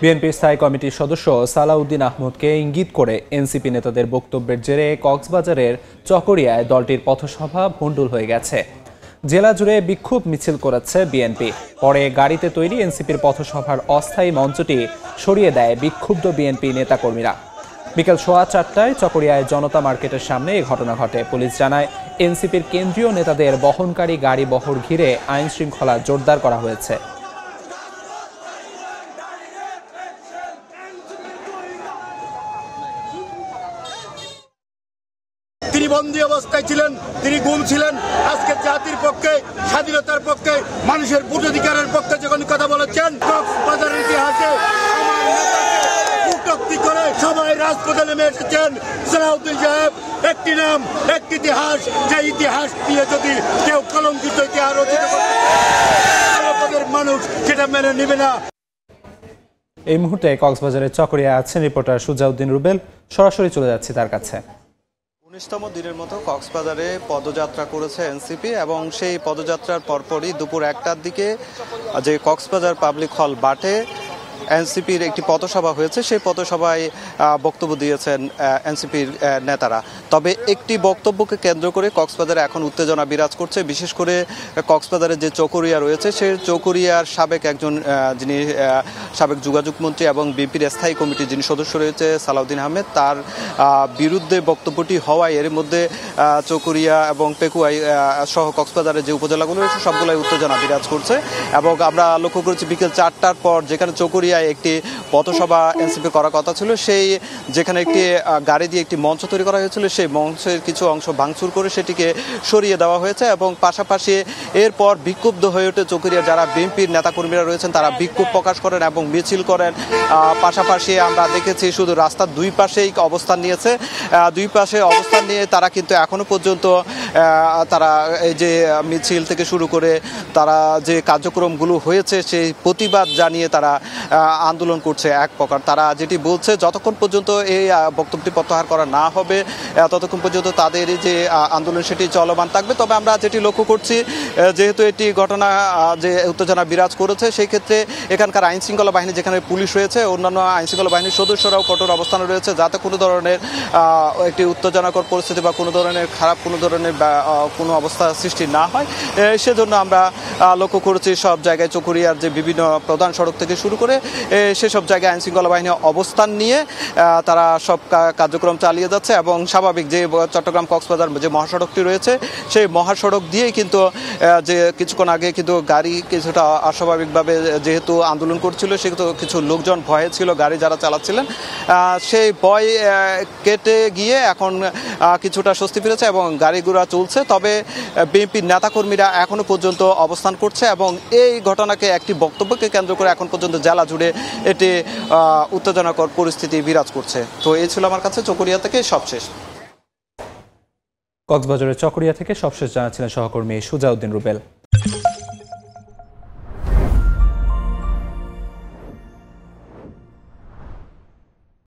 বিএনপির স্থায়ী কমিটির সদস্য সালাউদ্দিন আহমদকে ইঙ্গিত করে এনসিপি নেতাদের বক্তব্যের জেরে কক্সবাজারের চকরিয়ায় দলটির পথসভা ভণ্ডুল হয়ে গেছে। জেলা জুড়ে বিক্ষোভ মিছিল করেছে বিএনপি। পরে গাড়িতে তৈরি এনসিপির পথসভার অস্থায়ী মঞ্চটি সরিয়ে দেয় বিক্ষুব্ধ বিএনপি নেতাকর্মীরা। বিকেল 4:15টায় চকরিয়ায় জনতা মার্কেটের সামনে এই ঘটনা ঘটে। পুলিশ জানায়, এনসিপির কেন্দ্রীয় নেতাদের বহনকারী গাড়ি বহর ঘিরে আইন শৃঙ্খলা জোরদার করা হয়েছে। তিনি বন্দী অবস্থায় ছিলেন, তিনি গুম ছিলেন। আজকে জাতির পক্ষে, স্বাধীনতার পক্ষে, মানুষের ভোটাধিকারের পক্ষে যখন কথা বলেছেন, কক্সবাজারের ইতিহাসে কটূক্তি করে সবাই রাজপথে নেমে এসেছেন। সালাউদ্দিন সাহেব একটি নাম, একটি ইতিহাস, যে ইতিহাস দিয়ে যদি কেউ কলঙ্কিত ইতিহাস রচিত করতে মানুষ সেটা মেনে নেবে না। এই মুহূর্তে কক্সবাজারের চকরিয়া আছেন রিপোর্টার সুজাউদ্দিন রুবেল। সরাসরি চলে যাচ্ছি তার কাছে। ১৯তম দিনের মতো কক্সবাজারে পদযাত্রা করেছে এনসিপি এবং সেই পদযাত্রার পরপরই দুপুর 1টার দিকে যে কক্সবাজার পাবলিক হল বাটে এনসিপির একটি পথসভা হয়েছে। সেই পথসভায় বক্তব্য দিয়েছেন এনসিপির নেতারা। তবে একটি বক্তব্যকে কেন্দ্র করে কক্সবাজারে এখন উত্তেজনা বিরাজ করছে। বিশেষ করে কক্সবাজারে যে চকরিয়া রয়েছে, সেই চকরিয়ার সাবেক একজন যিনি সাবেক যোগাযোগ মন্ত্রী এবং বিএনপির স্থায়ী কমিটির যিনি সদস্য রয়েছে সালাউদ্দিন আহমেদ, তার বিরুদ্ধে বক্তব্যটি হওয়ায় এর মধ্যে চকরিয়া এবং পেকুয়াই সহ কক্সবাজারের যে উপজেলাগুলো রয়েছে সবগুলোই উত্তেজনা বিরাজ করছে। এবং আমরা লক্ষ্য করেছি বিকেল 4টার পর যেখানে চকরিয়া একটি পথসভা এনসিপি করার কথা ছিল, সেই যেখানে একটি গাড়ি দিয়ে একটি মঞ্চ তৈরি করা হয়েছিল, সেই মঞ্চের কিছু অংশ ভাঙচুর করে সেটিকে সরিয়ে দেওয়া হয়েছে। এবং পাশাপাশি এরপর বিক্ষুব্ধ হয়ে ওঠে চকরিয়া যারা বিএনপির নেতাকর্মীরা রয়েছেন, তারা বিক্ষোভ প্রকাশ করেন এবং মিছিল করেন। পাশাপাশি আমরা দেখেছি শুধু রাস্তার দুই পাশেই অবস্থান নিয়েছে, দুই পাশে অবস্থান নিয়ে তারা কিন্তু এখনো পর্যন্ত তারা এই যে মিছিল থেকে শুরু করে তারা যে কার্যক্রমগুলো হয়েছে সেই প্রতিবাদ জানিয়ে তারা আন্দোলন করছে। এক প্রকার তারা যেটি বলছে, যতক্ষণ পর্যন্ত এই বক্তব্যটি প্রত্যাহার করা না হবে ততক্ষণ পর্যন্ত তাদের যে আন্দোলন সেটি চলমান থাকবে। তবে আমরা যেটি লক্ষ্য করছি, যেহেতু এটি ঘটনা যে উত্তেজনা বিরাজ করেছে, সেই ক্ষেত্রে এখানকার আইন শৃঙ্খলা বাহিনী, যেখানে পুলিশ রয়েছে, অন্যান্য আইন শৃঙ্খলা বাহিনীর সদস্যরাও কঠোর অবস্থানে রয়েছে, যাতে কোনো ধরনের একটি উত্তেজনাকর পরিস্থিতি বা কোনো ধরনের খারাপ কোনো ধরনের কোনো অবস্থা সৃষ্টি না হয়। সেজন্য আমরা লক্ষ্য করেছি সব জায়গায় চকরিয়ার যে বিভিন্ন প্রধান সড়ক থেকে শুরু করে সেসব জায়গায় আইন শৃঙ্খলা বাহিনী অবস্থান নিয়ে তারা সব কার্যক্রম চালিয়ে যাচ্ছে। এবং স্বাভাবিক যে চট্টগ্রাম কক্সবাজার যে মহাসড়কটি রয়েছে, সেই মহাসড়ক দিয়েই কিন্তু যে কিছুক্ষণ আগে কিন্তু গাড়ি কিছুটা অস্বাভাবিকভাবে যেহেতু আন্দোলন করছিল, সেহেতু কিছু লোকজন ভয়ে ছিল, গাড়ি যারা চালাচ্ছিলেন সেই ভয় কেটে গিয়ে এখন কিছুটা স্বস্তি ফিরেছে এবং গাড়ি ঘোড়া চলছে। তবে বিএনপির নেতাকর্মীরা এখনো পর্যন্ত অবস্থান করছে এবং এই ঘটনাকে একটি বক্তব্যকে কেন্দ্র করে এখন পর্যন্ত জেলা জুড়ে এটি উত্তেজনাকর পরিস্থিতি বিরাজ করছে। তো এই ছিল আমার কাছে চকরিয়া থেকে সবশেষ। কক্সবাজারের চকরিয়া থেকে সবশেষ জানাচ্ছিলেন সহকর্মী সুজাউদ্দিন রুবেল।